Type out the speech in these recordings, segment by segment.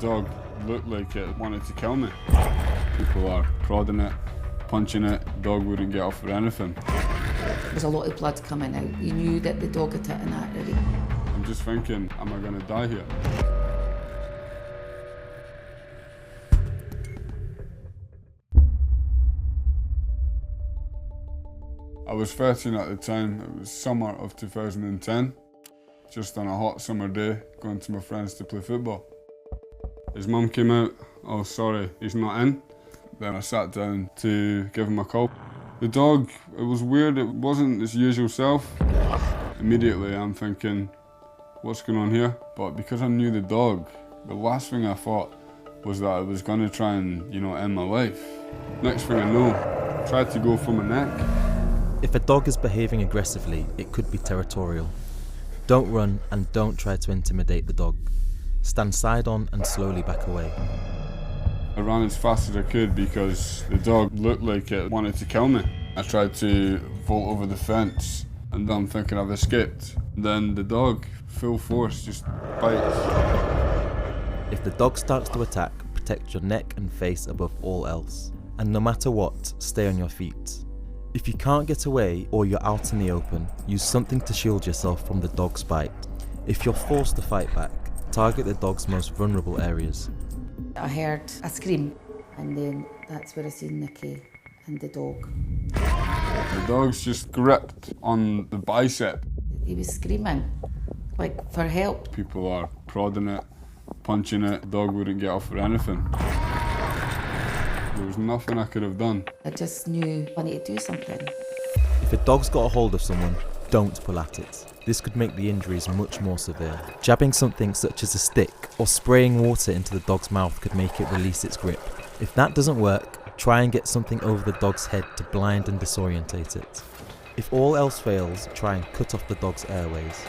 dog looked like it wanted to kill me. People are prodding it, punching it, dog wouldn't get off for anything. There was a lot of blood coming out. You knew that the dog had hit an artery. I'm just thinking, am I going to die here? I was 13 at the time. It was summer of 2010. Just on a hot summer day, going to my friends to play football. His mum came out, oh sorry, he's not in. Then I sat down to give him a call. The dog, it was weird, it wasn't his usual self. Immediately I'm thinking, what's going on here? But because I knew the dog, the last thing I thought was that I was going to try and, end my life. Next thing I know, I tried to go for my neck. If a dog is behaving aggressively, it could be territorial. Don't run and don't try to intimidate the dog. Stand side on and slowly back away. I ran as fast as I could because the dog looked like it wanted to kill me. I tried to vault over the fence and I'm thinking I've escaped. Then the dog, full force, just bites. If the dog starts to attack, protect your neck and face above all else. And no matter what, stay on your feet. If you can't get away or you're out in the open, use something to shield yourself from the dog's bite. If you're forced to fight back, target the dog's most vulnerable areas. I heard a scream, and then that's where I seen Nicky and the dog. The dog's just gripped on the bicep. He was screaming, like for help. People are prodding it, punching it, the dog wouldn't get off for anything. There was nothing I could have done. I just knew I needed to do something. If a dog's got a hold of someone, don't pull at it. This could make the injuries much more severe. Jabbing something such as a stick or spraying water into the dog's mouth could make it release its grip. If that doesn't work, try and get something over the dog's head to blind and disorientate it. If all else fails, try and cut off the dog's airways.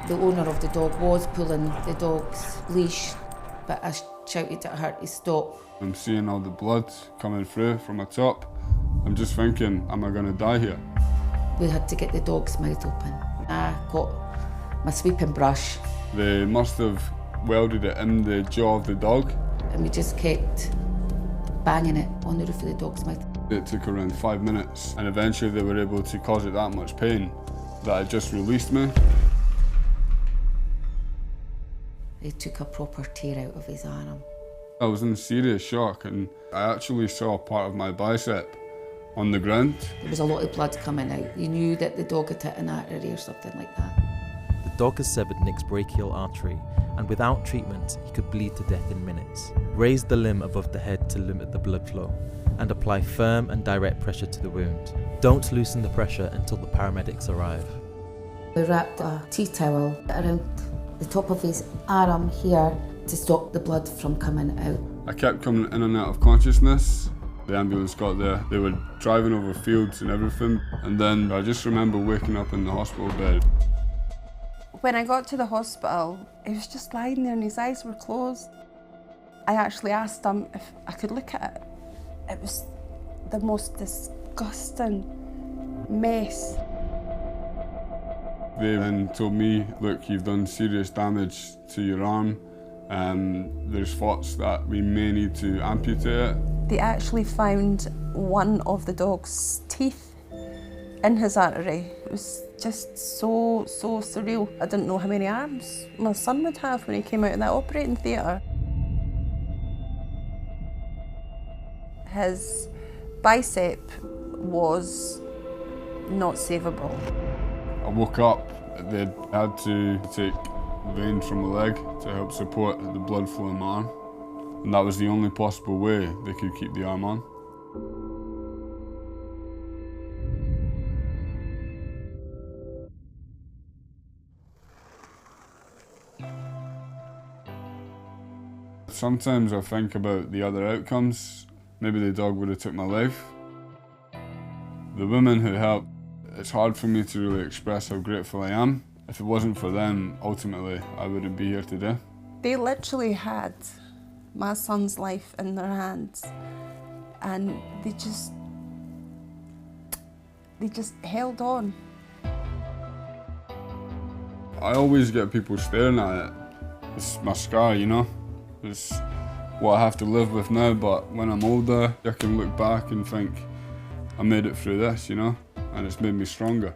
The owner of the dog was pulling the dog's leash, but I shouted at her to stop. I'm seeing all the blood coming through from my top. I'm just thinking, am I going to die here? We had to get the dog's mouth open. I got my sweeping brush. They must have welded it in the jaw of the dog. And we just kept banging it on the roof of the dog's mouth. It took around 5 minutes and eventually they were able to cause it that much pain that it just released me. He took a proper tear out of his arm. I was in serious shock and I actually saw part of my bicep on the ground. There was a lot of blood coming out. You knew that the dog had hit an artery or something like that. The dog has severed Nick's brachial artery, and without treatment, he could bleed to death in minutes. Raise the limb above the head to limit the blood flow, and apply firm and direct pressure to the wound. Don't loosen the pressure until the paramedics arrive. We wrapped a tea towel around the top of his arm here to stop the blood from coming out. I kept coming in and out of consciousness. The ambulance got there, they were driving over fields and everything, and then I just remember waking up in the hospital bed. When I got to the hospital, he was just lying there and his eyes were closed. I actually asked him if I could look at it. It was the most disgusting mess. They then told me, look, you've done serious damage to your arm. There's thoughts that we may need to amputate it. They actually found one of the dog's teeth in his artery. It was just so surreal. I didn't know how many arms my son would have when he came out of that operating theatre. His bicep was not savable. I woke up, they had to take veins from my leg to help support the blood flow in my arm. And that was the only possible way they could keep the arm on. Sometimes I think about the other outcomes. Maybe the dog would have took my life. The women who helped, it's hard for me to really express how grateful I am. If it wasn't for them, ultimately, I wouldn't be here today. They literally had my son's life in their hands, and they just held on. I always get people staring at it, It's my scar, you know? It's what I have to live with now, but when I'm older, I can look back and think, I made it through this, you know? And it's made me stronger.